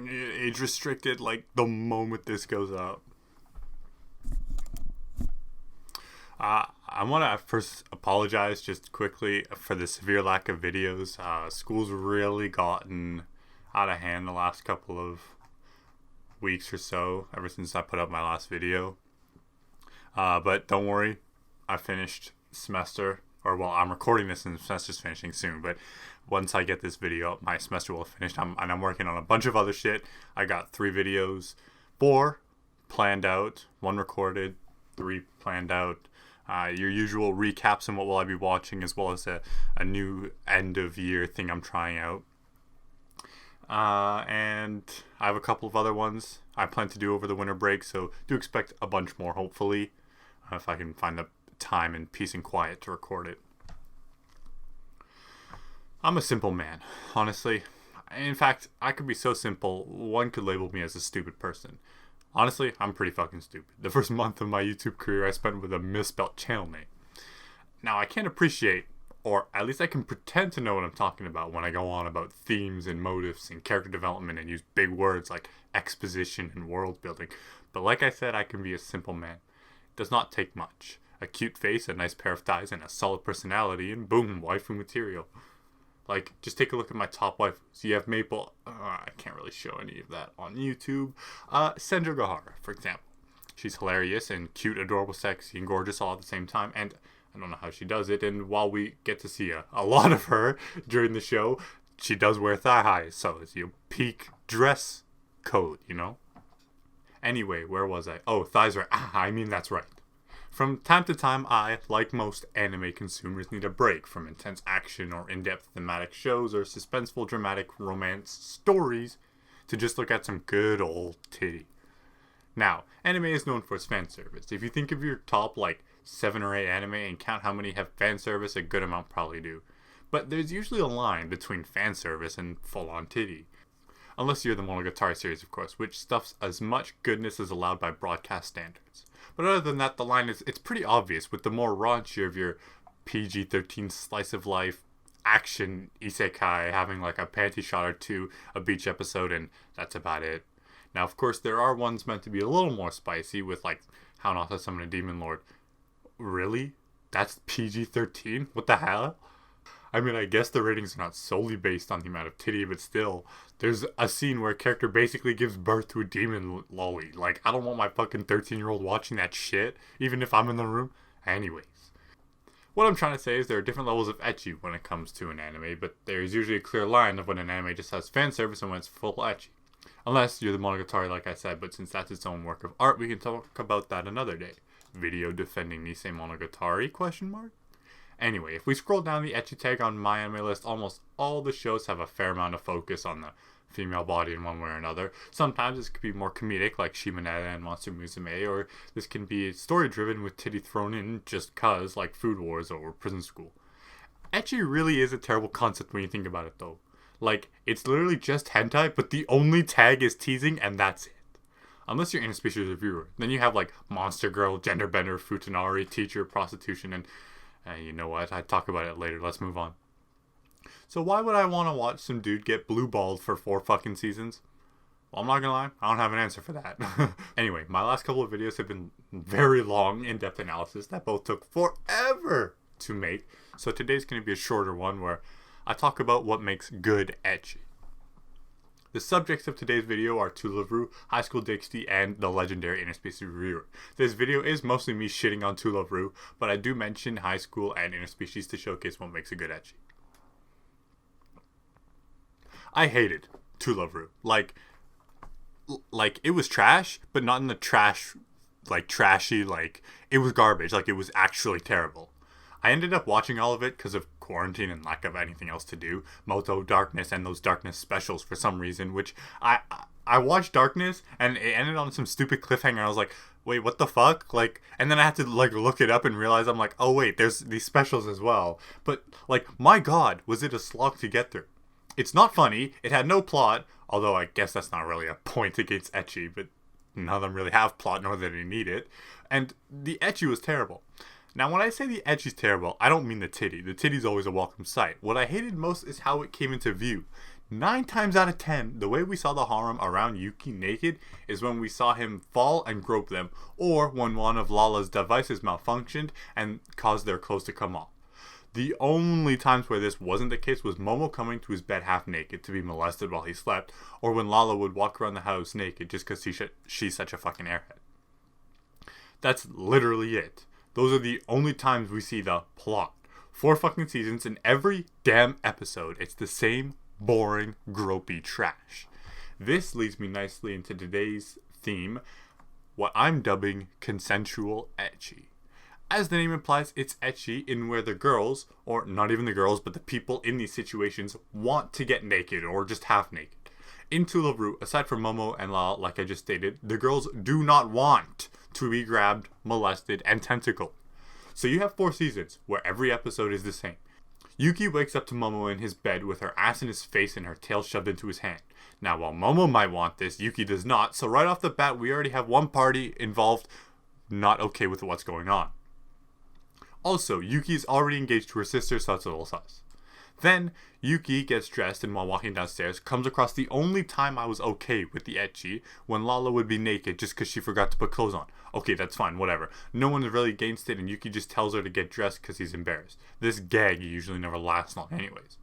Age restricted like the moment this goes up. I want to first apologize just quickly for the severe lack of videos. School's really gotten out of hand the last couple of weeks or so, ever since I put up my last video. But don't worry, I finished semester, or well, I'm recording this and the semester's finishing soon, but once I get this video up, my semester will have finished. I'm working on a bunch of other shit. I got 3 videos, 4 planned out, 1 recorded, 3 planned out. Your usual recaps and what will I be watching, as well as a new end of year thing I'm trying out. And I have a couple of other ones I plan to do over the winter break, so do expect a bunch more, hopefully, if I can find the time and peace and quiet to record it. I'm a simple man, honestly. In fact, I could be so simple, one could label me as a stupid person. Honestly, I'm pretty fucking stupid. The first month of my YouTube career I spent with a misspelled channel name. Now, I can't appreciate, or at least I can pretend to know what I'm talking about when I go on about themes and motives and character development and use big words like exposition and world building. But like I said, I can be a simple man. It does not take much. A cute face, a nice pair of thighs, and a solid personality, and boom, waifu material. Like, just take a look at my top waifus. You have Maple. I can't really show any of that on YouTube. Senjo Gahara, for example. She's hilarious and cute, adorable, sexy, and gorgeous all at the same time. And I don't know how she does it. And while we get to see a lot of her during the show, she does wear thigh highs. So it's your peak dress code, you know? Anyway, where was I? Oh, thighs are... that's right. From time to time, I, like most anime consumers, need a break from intense action or in-depth thematic shows or suspenseful dramatic romance stories to just look at some good old titty. Now, anime is known for its fan service. If you think of your top, 7 or 8 anime and count how many have fan service, a good amount probably do. But there's usually a line between fan service and full-on titty. Unless you're the Monogatari series, of course, which stuffs as much goodness as allowed by broadcast standards. But other than that, the line it's pretty obvious, with the more raunchier of your PG-13 slice of life action isekai having a panty shot or 2, a beach episode, and that's about it. Now, of course, there are ones meant to be a little more spicy with How Not to Summon a Demon Lord. Really? That's PG-13? What the hell? I mean, I guess the ratings are not solely based on the amount of titty, but still, there's a scene where a character basically gives birth to a demon lolly. I don't want my fucking 13-year-old watching that shit, even if I'm in the room. Anyways. What I'm trying to say is there are different levels of ecchi when it comes to an anime, but there's usually a clear line of when an anime just has fan service and when it's full ecchi. Unless you're the Monogatari, like I said, but since that's its own work of art, we can talk about that another day. Video defending Nisei Monogatari, ? Anyway, if we scroll down the ecchi tag on my anime list, almost all the shows have a fair amount of focus on the female body in one way or another. Sometimes this could be more comedic, like Shimonetta and Monster Musume, or this can be story-driven with titty thrown in just cause, like Food Wars or Prison School. Ecchi really is a terrible concept when you think about it, though. It's literally just hentai, but the only tag is teasing, and that's it. Unless you're interspecies reviewer. Then you have, Monster Girl, Gender Bender, Futanari, Teacher, Prostitution, and... you know what? I talk about it later. Let's move on. So why would I want to watch some dude get blue-balled for 4 fucking seasons? Well, I'm not gonna lie. I don't have an answer for that. Anyway, my last couple of videos have been very long, in-depth analysis that both took forever to make. So today's going to be a shorter one where I talk about what makes good ecchi. The subjects of today's video are Tulavru, High School Dixie, and the legendary Interspecies Reviewer. This video is mostly me shitting on Tulavru, but I do mention High School and Interspecies to showcase what makes a good ecchi. I hated Tulavru. It was trash, but not in the trash, trashy, it was garbage. It was actually terrible. I ended up watching all of it because of quarantine and lack of anything else to do. Moto, Darkness, and those Darkness specials for some reason, which I watched Darkness and it ended on some stupid cliffhanger. I was like, wait, what the fuck? And then I had to look it up and realize I'm like, oh wait, there's these specials as well. But my god, was it a slog to get through. It's not funny, it had no plot, although I guess that's not really a point against ecchi, but none of them really have plot nor that they need it. And the ecchi was terrible. Now, when I say the ecchi's terrible, I don't mean the titty. The titty's always a welcome sight. What I hated most is how it came into view. 9 times out of 10, the way we saw the harem around Yuki naked is when we saw him fall and grope them, or when one of Lala's devices malfunctioned and caused their clothes to come off. The only times where this wasn't the case was Momo coming to his bed half naked to be molested while he slept, or when Lala would walk around the house naked just because she's such a fucking airhead. That's literally it. Those are the only times we see the plot. 4 fucking seasons, and every damn episode, it's the same boring, gropey trash. This leads me nicely into today's theme, what I'm dubbing consensual ecchi. As the name implies, it's ecchi in where the girls, or not even the girls, but the people in these situations want to get naked or just half naked. In Tularu, aside from Momo and Lala, like I just stated, the girls do not want to be grabbed, molested, and tentacled. So you have 4 seasons where every episode is the same. Yuki wakes up to Momo in his bed with her ass in his face and her tail shoved into his hand. Now, while Momo might want this, Yuki does not, so right off the bat, we already have one party involved not okay with what's going on. Also, Yuki is already engaged to her sister, so that's a little sus. Then, Yuki gets dressed and while walking downstairs, comes across the only time I was okay with the ecchi, when Lala would be naked just because she forgot to put clothes on. Okay, that's fine, whatever. No one is really against it and Yuki just tells her to get dressed because he's embarrassed. This gag usually never lasts long anyways.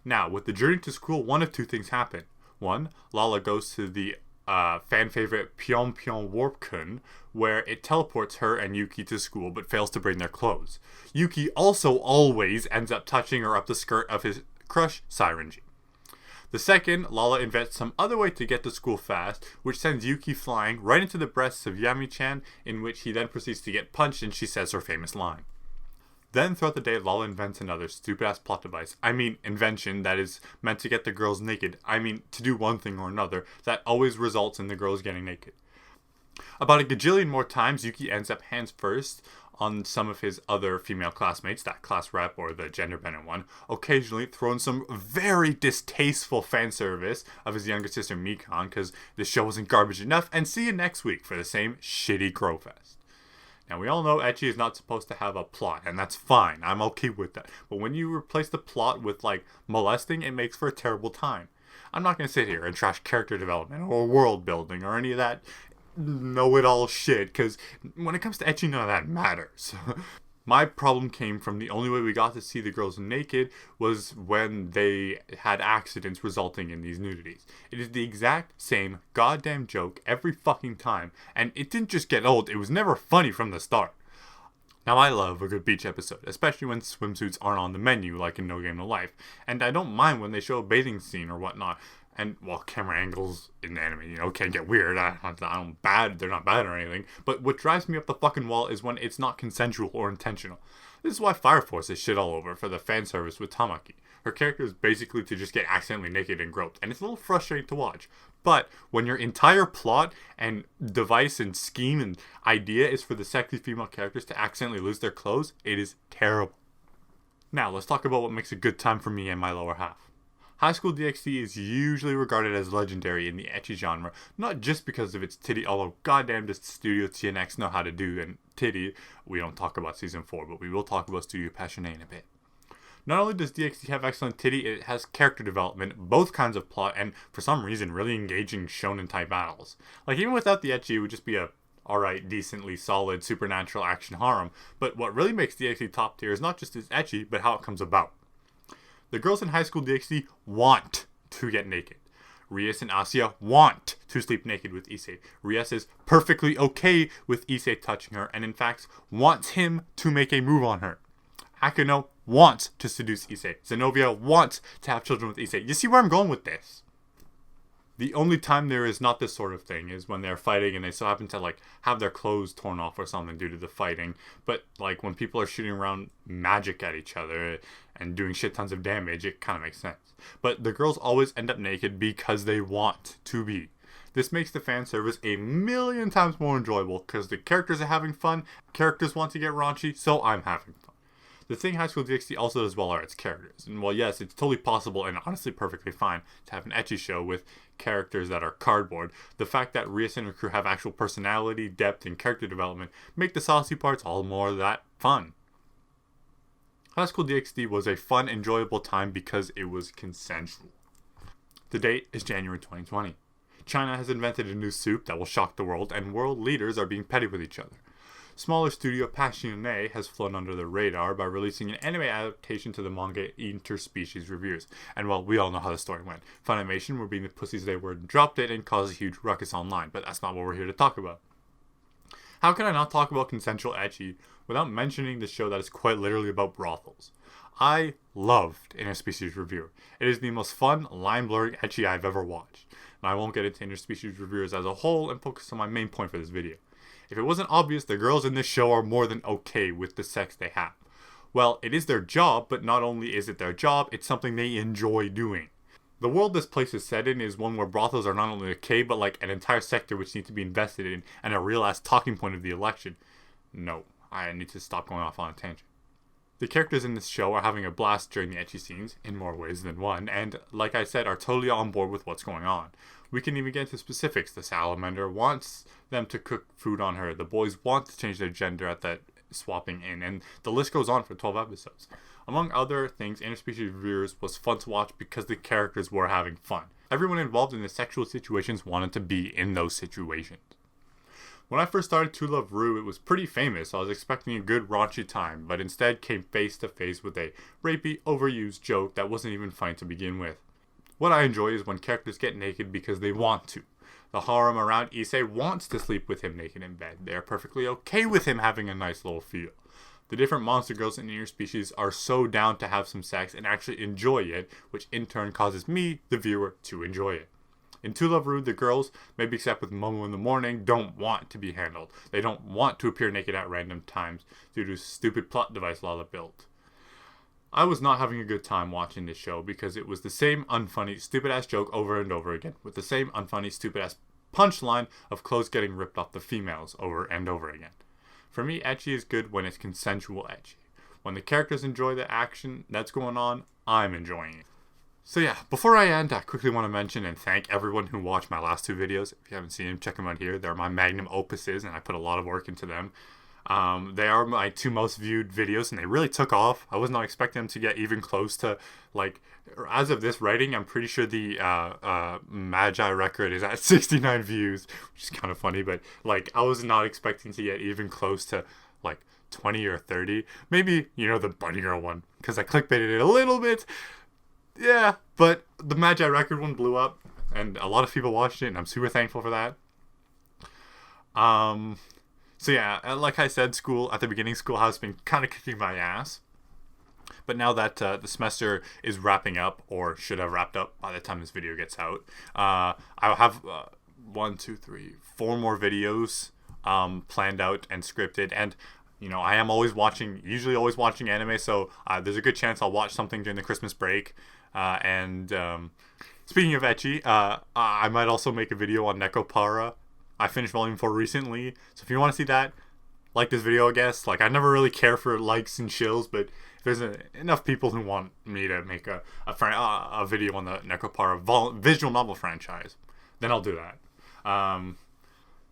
Now, with the journey to school, one of 2 things happen. 1, Lala goes to the fan favorite Pyong Pyong Warp-kun, where it teleports her and Yuki to school but fails to bring their clothes. Yuki also always ends up touching her up the skirt of his crush, Sirenji. The second, Lala invents some other way to get to school fast, which sends Yuki flying right into the breasts of Yami-chan, in which he then proceeds to get punched and she says her famous line. Then throughout the day, Lala invents another stupid-ass plot device. I mean, invention that is meant to get the girls naked. I mean, to do one thing or another that always results in the girls getting naked. About a gajillion more times, Yuki ends up hands first on some of his other female classmates, that class rep or the gender-bending one, occasionally throwing some very distasteful fan service of his younger sister Mikon, because this show wasn't garbage enough, and see you next week for the same shitty Crowfest. Now, we all know ecchi is not supposed to have a plot, and that's fine. I'm okay with that. But when you replace the plot with, like, molesting, it makes for a terrible time. I'm not going to sit here and trash character development or world building or any of that know-it-all shit, because when it comes to ecchi, none of that matters. My problem came from the only way we got to see the girls naked was when they had accidents resulting in these nudities. It is the exact same goddamn joke every fucking time, and it didn't just get old, it was never funny from the start. Now, I love a good beach episode, especially when swimsuits aren't on the menu like in No Game No Life, and I don't mind when they show a bathing scene or whatnot. And while camera angles in anime, can get weird, they're not bad or anything. But what drives me up the fucking wall is when it's not consensual or intentional. This is why Fire Force is shit all over for the fan service with Tamaki. Her character is basically to just get accidentally naked and groped, and it's a little frustrating to watch. But when your entire plot and device and scheme and idea is for the sexy female characters to accidentally lose their clothes, it is terrible. Now, let's talk about what makes a good time for me and my lower half. High School DxD is usually regarded as legendary in the ecchi genre, not just because of its titty, although goddamn does Studio TNX know how to do and titty. We don't talk about Season 4, but we will talk about Studio Passionate in a bit. Not only does DxD have excellent titty, it has character development, both kinds of plot, and for some reason, really engaging shonen-type battles. Like, even without the ecchi, it would just be a alright, decently solid, supernatural action harem, but what really makes DxD top tier is not just its ecchi, but how it comes about. The girls in High School DxD want to get naked. Rias and Asia want to sleep naked with Issei. Rias is perfectly okay with Issei touching her, and in fact, wants him to make a move on her. Akeno wants to seduce Issei. Zenobia wants to have children with Issei. You see where I'm going with this? The only time there is not this sort of thing is when they're fighting and they so happen to have their clothes torn off or something due to the fighting. But when people are shooting around magic at each other and doing shit tons of damage, it kind of makes sense. But the girls always end up naked because they want to be. This makes the fan service a million times more enjoyable because the characters are having fun, characters want to get raunchy, so I'm having fun. The thing High School DxD also does well are its characters. And while yes, it's totally possible and honestly perfectly fine to have an ecchi show with characters that are cardboard, the fact that Rias and her crew have actual personality, depth, and character development make the saucy parts all more that fun. High School DxD was a fun, enjoyable time because it was consensual. The date is January 2020. China has invented a new soup that will shock the world, and world leaders are being petty with each other. Smaller studio Passionné has flown under the radar by releasing an anime adaptation to the manga interspecies reviews. And well, we all know how the story went. Funimation were being the pussies they were and dropped it and caused a huge ruckus online, but that's not what we're here to talk about. How can I not talk about consensual ecchi without mentioning the show that is quite literally about brothels? I loved Interspecies Review. It is the most fun, line-blurring ecchi I've ever watched. And I won't get into Interspecies Reviewers as a whole and focus on my main point for this video. If it wasn't obvious, the girls in this show are more than okay with the sex they have. Well, it is their job, but not only is it their job, it's something they enjoy doing. The world this place is set in is one where brothels are not only okay, but like an entire sector which needs to be invested in and a real-ass talking point of the election. No, I need to stop going off on a tangent. The characters in this show are having a blast during the ecchi scenes, in more ways than one, and, like I said, are totally on board with what's going on. We can even get into specifics. The salamander wants them to cook food on her. The boys want to change their gender at that swapping in, and the list goes on for 12 episodes. Among other things, Interspecies Reviewers was fun to watch because the characters were having fun. Everyone involved in the sexual situations wanted to be in those situations. When I first started To Love Ru, it was pretty famous. I was expecting a good raunchy time, but instead came face to face with a rapey, overused joke that wasn't even funny to begin with. What I enjoy is when characters get naked because they want to. The harem around Issei wants to sleep with him naked in bed. They are perfectly okay with him having a nice little feel. The different monster girls in Interspecies are so down to have some sex and actually enjoy it, which in turn causes me, the viewer, to enjoy it. In To Love Ru, the girls, maybe except with Momo in the morning, don't want to be handled. They don't want to appear naked at random times due to stupid plot device Lala built. I was not having a good time watching this show because it was the same unfunny, stupid-ass joke over and over again, with the same unfunny, stupid-ass punchline of clothes getting ripped off the females over and over again. For me, ecchi is good when it's consensual ecchi. When the characters enjoy the action that's going on, I'm enjoying it. So yeah, before I end, I quickly want to mention and thank everyone who watched my last two videos. If you haven't seen them, check them out here. They're my magnum opuses, and I put a lot of work into them. They are my two most viewed videos, and they really took off. I was not expecting them to get even close to, like, as of this writing, I'm pretty sure the Magi record is at 69 views, which is kind of funny, but, like, I was not expecting to get even close to, like, 20 or 30. Maybe, you know, the Bunny Girl one, because I clickbaited it a little bit. Yeah, but the Magi record one blew up, and a lot of people watched it, and I'm super thankful for that. So yeah, like I said, at the beginning, school has been kind of kicking my ass. But now that the semester is wrapping up, or should have wrapped up by the time this video gets out, I'll have 4 more videos planned out and scripted. And, you know, I am usually always watching anime, so there's a good chance I'll watch something during the Christmas break. Speaking of ecchi, I might also make a video on Nekopara. I finished Volume 4 recently, so if you want to see that, like this video, I guess. Like, I never really care for likes and shills, but if there's enough people who want me to make a video on the Nekopara visual novel franchise, then I'll do that.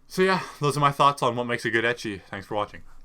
So yeah, those are my thoughts on what makes a good ecchi. Thanks for watching.